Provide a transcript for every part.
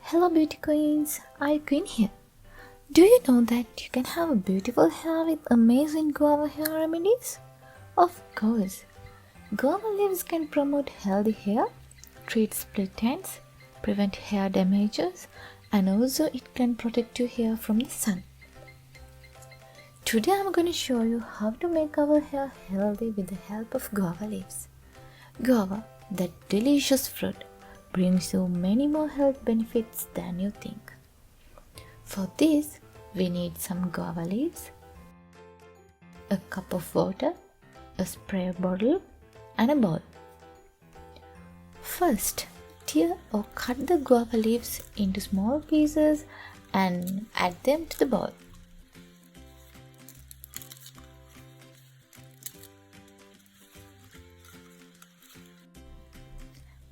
Hello beauty queens, AyuQuinn here. Do you know that you can have beautiful hair with amazing guava hair remedies? Of course. Guava leaves can promote healthy hair, treat split ends, prevent hair damages, and also it can protect your hair from the sun. Today I'm going to show you how to make our hair healthy with the help of guava leaves. Guava, that delicious fruit, brings you many more health benefits than you think. For this, we need some guava leaves, a cup of water, a spray bottle, and a bowl. First, tear or cut the guava leaves into small pieces and add them to the bowl.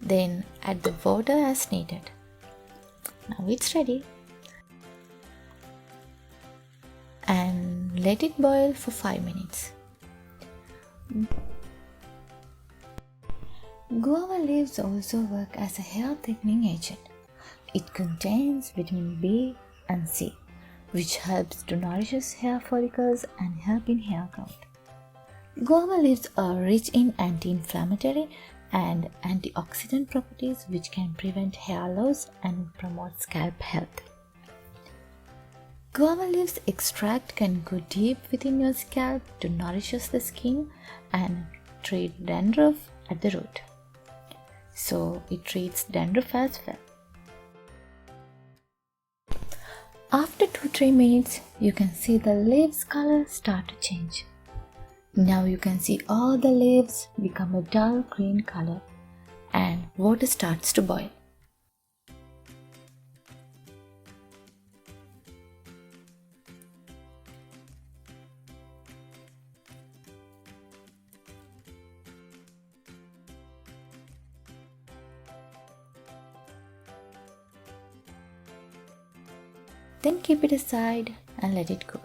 Then add the water as needed. Now it's ready. And let it boil for 5 minutes. Guava leaves also work as a hair thickening agent. It contains vitamin B and C, which helps to nourish hair follicles and help in hair growth. Guava leaves are rich in anti-inflammatory and antioxidant properties which can prevent hair loss and promote scalp health. Guava leaves extract can go deep within your scalp to nourish the skin and treat dandruff at the root. So it treats dandruff as well. After 2-3 minutes, you can see the leaves color start to change. Now you can see all the leaves become a dull green color and water starts to boil. Then keep it aside and let it cool.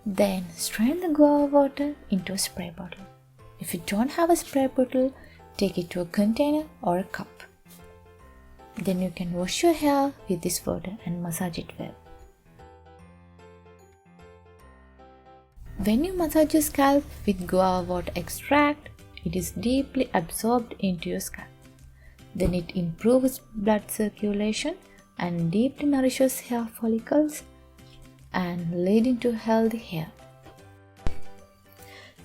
Then strain the guava water into a spray bottle. If you don't have a spray bottle, take it to a container or a cup. Then you can wash your hair with this water and massage it well. When you massage your scalp with guava water extract, it is deeply absorbed into your scalp. Then it improves blood circulation and deeply nourishes hair follicles and leading to healthy hair.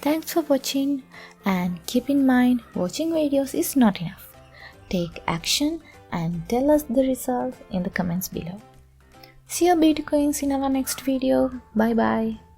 Thanks for watching, and keep in mind watching videos is not enough. Take action and tell us the results in the comments below. See you beauty queens in our next video. Bye bye.